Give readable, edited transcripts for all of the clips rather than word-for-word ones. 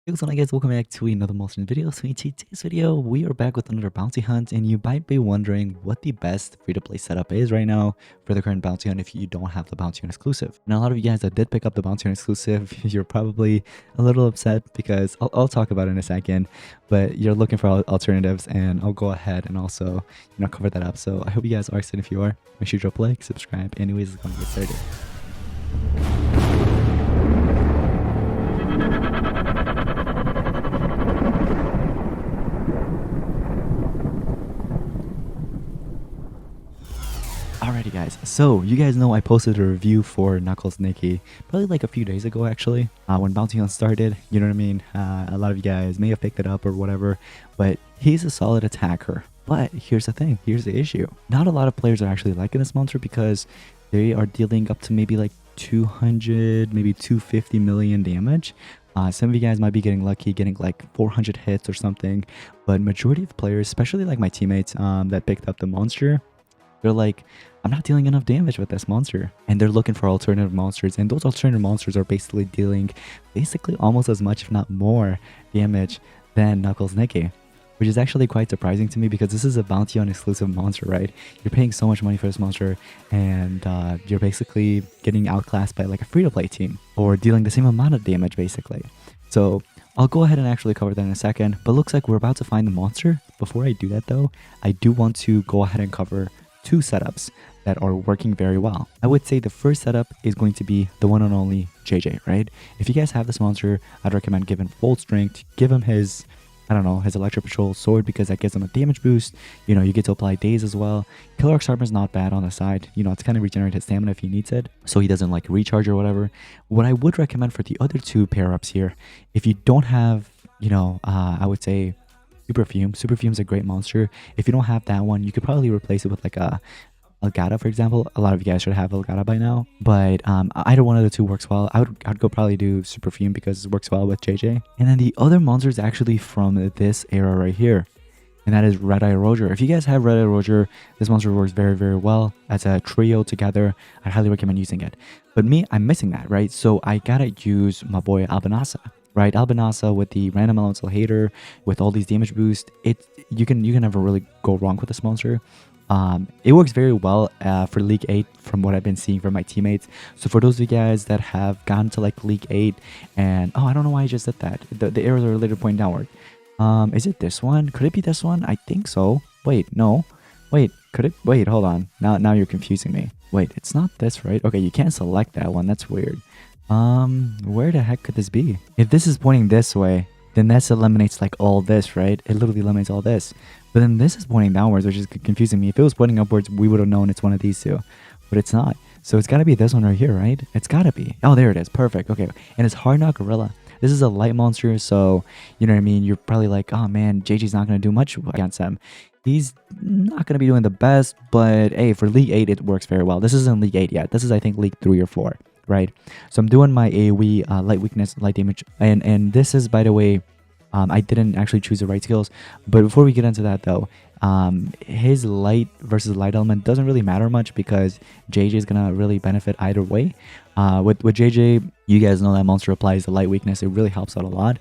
Hey, what's up guys, welcome back to another monster video. So in today's video, we are back with another bounty hunt, and you might be wondering what the best free-to-play setup is right now for the current bounty hunt if you don't have the bounty hunt exclusive. And a lot of you guys that did pick up the bounty hunt exclusive, you're probably a little upset because I'll talk about it in a second, but you're looking for alternatives, and I'll go ahead and also cover that up. So I hope you guys are excited. If you are, make sure to drop a like, subscribe. Anyways, it's gonna get started. Alrighty guys, so you guys know I posted a review for Nicky probably like a few days ago actually, when Bounty Hunt started, you know what I mean? A lot of you guys may have picked it up or whatever, but he's a solid attacker. But here's the thing, here's the issue. Not a lot of players are actually liking this monster because they are dealing up to maybe like 200, maybe 250 million damage. Some of you guys might be getting lucky, getting like 400 hits or something, but majority of players, especially like my teammates that picked up the monster, they're like, I'm not dealing enough damage with this monster. And they're looking for alternative monsters. And those alternative monsters are basically dealing almost as much, if not more, damage than Nicky. Which is actually quite surprising to me because this is a bounty on exclusive monster, right? You're paying so much money for this monster, and you're basically getting outclassed by like a free-to-play team, or dealing the same amount of damage basically. So I'll go ahead and actually cover that in a second, but looks like we're about to find the monster. Before I do that though, I do want to go ahead and cover two setups that are working very well. I would say the first setup is going to be the one and only JJ, right? If you guys have this monster, I'd recommend giving full strength, give him his, I don't know, his electric patrol sword because that gives him a damage boost. You know, you get to apply daze as well. Killer Arc's armor is not bad on the side. You know, it's kind of regenerate his stamina if he needs it, so he doesn't like recharge or whatever. What I would recommend for the other two pair-ups here, if you don't have, I would say Superfume. Superfume's a great monster. If you don't have that one, you could probably replace it with like a Elgato, for example. A lot of you guys should have Elgato by now, but either one of the two works well. I'd go probably do Superfume because it works well with JJ. And then the other monster is actually from this era right here, and that is Red Eye Roger. If you guys have Red Eye Roger, this monster works very, very well as a trio together. I highly recommend using it. But me, I'm missing that, right? So I gotta use my boy Albanasa. Right, Albanasa with the random elemental hater, with all these damage boosts, you can never really go wrong with this monster. It works very well for League 8 from what I've been seeing from my teammates. So for those of you guys that have gone to like League 8 and, oh, I don't know why I just did that. The arrows are later pointing downward. Is it this one? Could it be this one? I think so. Wait, no. Wait, could it? Wait, hold on. Now you're confusing me. Wait, it's not this, right? Okay, you can't select that one. That's weird. Where the heck could this be? If this is pointing this way, then this eliminates like all this, right? It literally eliminates all this. But then this is pointing downwards, which is confusing me. If it was pointing upwards, we would have known it's one of these two, but it's not. So it's got to be this one right here, right? It's got to be. Oh, there it is. Perfect. Okay. And it's Hard Knock Gorilla. This is a light monster, so you know what I mean? You're probably like, oh man, JJ's not going to do much against him. He's not going to be doing the best, but hey, for League 8, it works very well. This isn't League 8 yet. This is, I think, League 3 or 4. Right, so I'm doing my AoE light weakness, light damage, and this is, by the way, I didn't actually choose the right skills. But before we get into that though, his light versus light element doesn't really matter much because JJ is gonna really benefit either way. With JJ, you guys know that monster applies the light weakness. It really helps out a lot.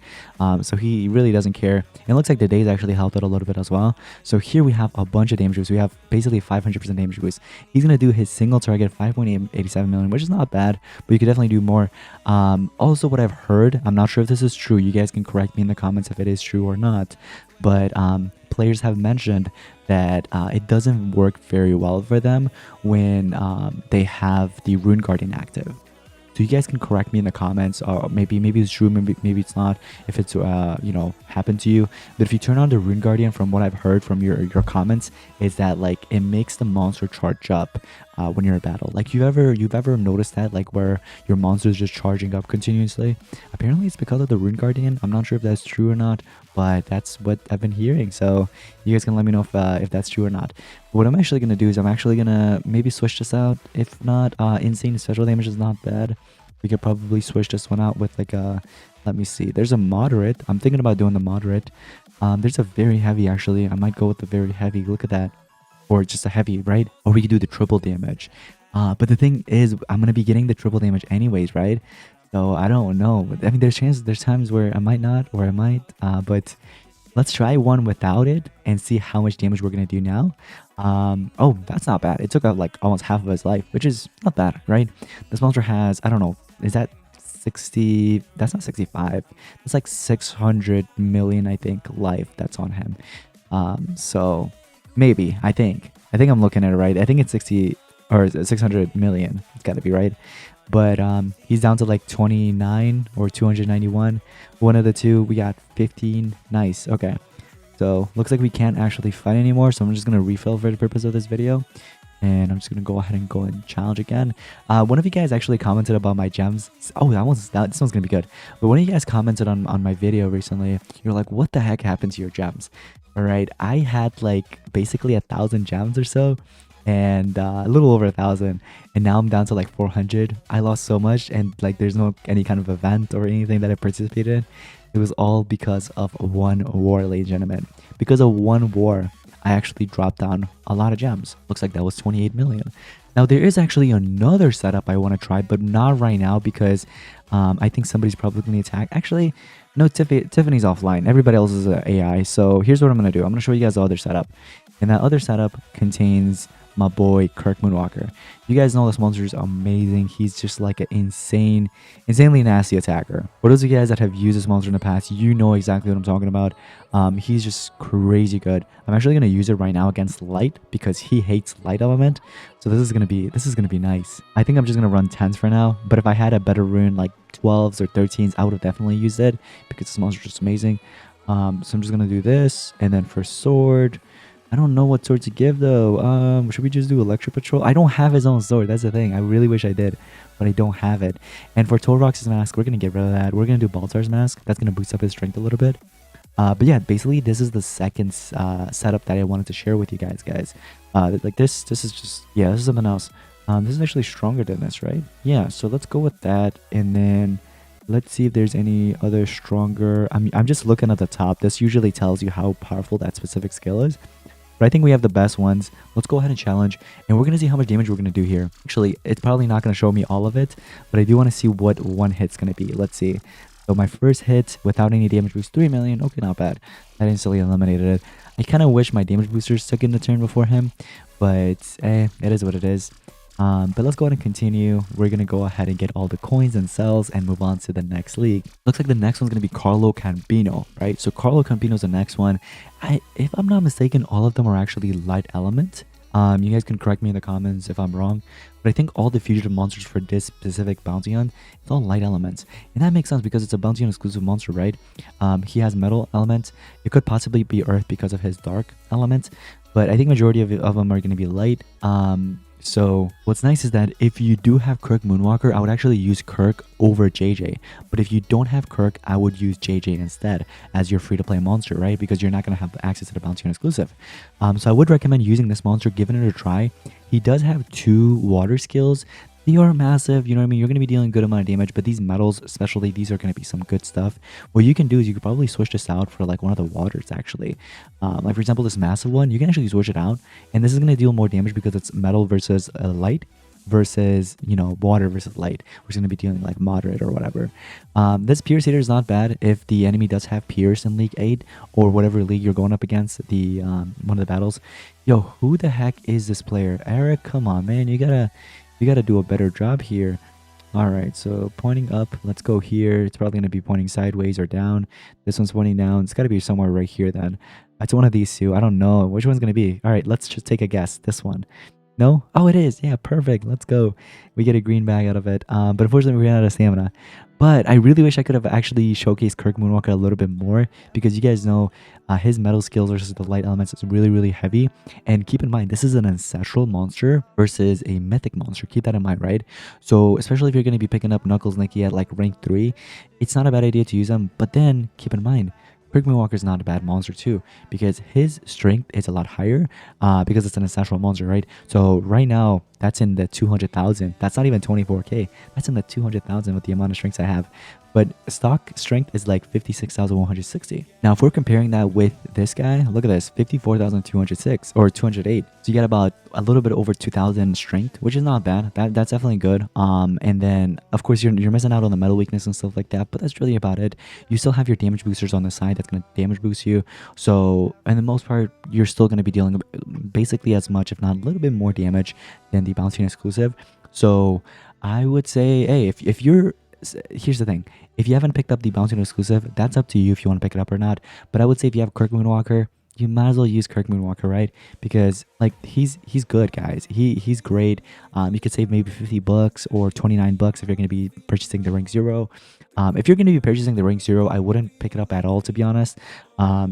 So he really doesn't care. And it looks like the daze actually helped out a little bit as well. So here we have a bunch of damage boosts. We have basically 500% damage boost. He's gonna do his single target 5.87 million, which is not bad, but you could definitely do more. Also, what I've heard, I'm not sure if this is true. You guys can correct me in the comments if it is true or not. But players have mentioned that it doesn't work very well for them when they have the Rune Guardian active. So you guys can correct me in the comments, or maybe it's true, maybe it's not, if it's happened to you. But if you turn on the Rune Guardian, from what I've heard from your comments, is that like it makes the monster charge up when you're in battle. Like you've ever noticed that, like where your monster is just charging up continuously? Apparently it's because of the Rune Guardian. I'm not sure if that's true or not, but that's what I've been hearing. So you guys can let me know if that's true or not. But what I'm actually gonna do is I'm actually gonna maybe switch this out. If not, insane special damage is not bad. We could probably switch this one out with like a, let me see, there's a moderate. I'm thinking about doing the moderate. There's a very heavy actually. I might go with the very heavy. Look at that. Or just a heavy, right? Or we could do the triple damage. But the thing is, I'm going to be getting the triple damage anyways, right? So I don't know. I mean, there's times where I might not, or I might, but let's try one without it and see how much damage we're gonna do now. Oh, that's not bad. It took out like almost half of his life, which is not bad, right? This monster has, I don't know, is that 60? That's not 65. That's like 600 million, I think, life that's on him. So maybe, I think I'm looking at it right. I think it's 60 or 600 million. It's got to be right. But he's down to like 29 or 291. One of the two. We got 15. Nice. Okay. So looks like we can't actually fight anymore. So I'm just gonna refill for the purpose of this video. And I'm just gonna go ahead and go and challenge again. One of you guys actually commented about my gems. Oh, this one's gonna be good. But one of you guys commented on my video recently. You're like, what the heck happened to your gems? All right, I had like basically 1,000 gems or so, and a little over 1,000, and now I'm down to like 400. I lost so much, and like there's no any kind of event or anything that I participated in. It was all because of one war, ladies and gentlemen. Because of one war, I actually dropped down a lot of gems. Looks like that was 28 million. Now there is actually another setup I want to try, but not right now because I think somebody's probably going to attack. Actually, no, Tiffany's offline. Everybody else is AI. So here's what I'm going to do. I'm going to show you guys the other setup. And that other setup contains my boy Kirk Moonwalker. You guys know this monster is amazing. He's just like an insanely nasty attacker. For those of you guys that have used this monster in the past, you know exactly what I'm talking about. He's just crazy good. I'm actually gonna use it right now against light because he hates light element. So this is gonna be nice. I think I'm just gonna run 10s for now. But if I had a better rune like 12s or 13s, I would have definitely used it because this monster is just amazing. So I'm just gonna do this, and then for sword. I don't know what sword to give though. Should we just do Electric Patrol? I don't have his own sword. That's the thing. I really wish I did, but I don't have it. And for Torox's mask, we're gonna get rid of that. We're gonna do Baltar's mask. That's gonna boost up his strength a little bit. But yeah, basically this is the second setup that I wanted to share with you guys. Like this is just, yeah, this is something else. This is actually stronger than this, right? Yeah. So let's go with that, and then let's see if there's any other stronger. I'm just looking at the top. This usually tells you how powerful that specific skill is. But I think we have the best ones. Let's go ahead and challenge, and we're going to see how much damage we're going to do here. Actually, it's probably not going to show me all of it, but I do want to see what one hit's going to be. Let's see. So my first hit without any damage was 3 million. Okay, not bad. That instantly eliminated it. I kind of wish my damage boosters took in the turn before him, but it is what it is. But let's go ahead and continue. We're going to go ahead and get all the coins and cells and move on to the next league. Looks like the next one's going to be Carlo Campino, right? So Carlo Campino's the next one. If I'm not mistaken, all of them are actually light element. You guys can correct me in the comments if I'm wrong, but I think all the fugitive monsters for this specific bounty on, it's all light elements. And that makes sense because it's a bounty on exclusive monster, right? He has metal elements. It could possibly be earth because of his dark element, but I think majority of them are going to be light. So what's nice is that if you do have Kirk Moonwalker, I would actually use Kirk over JJ. But if you don't have Kirk, I would use JJ instead as your free-to-play monster, right? Because you're not going to have access to the bounty on exclusive. So I would recommend using this monster, giving it a try. He does have 2 water skills. They are massive, you know what I mean? You're going to be dealing a good amount of damage, but these metals, especially, these are going to be some good stuff. What you can do is you could probably switch this out for like one of the waters, actually. Like for example, this massive one, you can actually switch it out, and this is going to deal more damage because it's metal versus light versus, you know, water versus light, which is going to be dealing like moderate or whatever. This Pierce Hitter is not bad if the enemy does have Pierce in League 8 or whatever league you're going up against, the one of the battles. Yo, who the heck is this player? Eric, come on, man. You gotta do a better job here. All right, so pointing up, let's go here. It's probably going to be pointing sideways or down. This one's pointing down. It's got to be somewhere right here then. It's one of these two. I don't know which one's going to be. All right, let's just take a guess. This one. No? Oh, it is. Yeah, perfect. Let's go. We get a green bag out of it. But unfortunately, we ran out of stamina. But I really wish I could have actually showcased Kirk Moonwalker a little bit more, because you guys know his metal skills versus the light elements is really, really heavy. And keep in mind, this is an ancestral monster versus a mythic monster. Keep that in mind, right? So especially if you're going to be picking up Knuckles Nicky at like rank 3, it's not a bad idea to use them. But then keep in mind, Kirk Moonwalker is not a bad monster too, because his strength is a lot higher because it's an ancestral monster, right? So right now, that's in the 200,000. That's not even 24k. That's in the 200,000 with the amount of strengths I have. but stock strength is like 56,160. Now, if we're comparing that with this guy, look at this, 54,206 or 208. So you get about a little bit over 2,000 strength, which is not bad. That's definitely good. And then of course you're missing out on the metal weakness and stuff like that, but that's really about it. You still have your damage boosters on the side that's gonna damage boost you. So, in the most part, you're still gonna be dealing basically as much, if not a little bit more damage than the Bounty exclusive. So I would say, hey, if you're here's the thing, if you haven't picked up the Bounty exclusive, that's up to you if you want to pick it up or not. But I would say if you have Kirk Moonwalker, you might as well use Kirk Moonwalker, right? Because like he's good, guys. He's great. You could save maybe 50 bucks or 29 bucks if you're going to be purchasing the rank 0. If you're going to be purchasing the rank 0, I wouldn't pick it up at all, to be honest.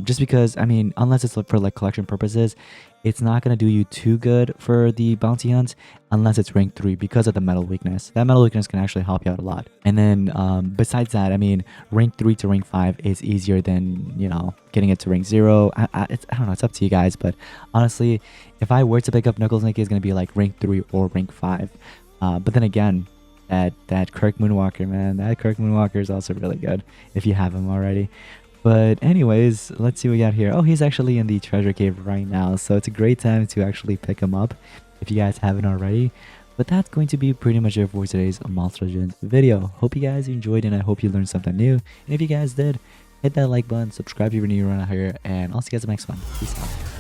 Just because, I mean, unless it's for like collection purposes, it's not going to do you too good for the bounty hunts unless it's rank 3 because of the metal weakness. That metal weakness can actually help you out a lot. And then besides that, I mean, rank 3 to rank 5 is easier than, you know, getting it to rank 0. I don't know, it's up to you guys. But honestly, if I were to pick up Knuckles Nicky, it's going to be like rank 3 or rank 5. But then again, that Kirk Moonwalker, man, that Kirk Moonwalker is also really good if you have him already. But anyways, let's see what we got here. Oh, he's actually in the treasure cave right now, so it's a great time to actually pick him up if you guys haven't already. But that's going to be pretty much it for today's Monster Legends video. Hope you guys enjoyed, and I hope you learned something new. And if you guys did, hit that like button, subscribe if you're new around here, and I'll see you guys in the next one. Peace out.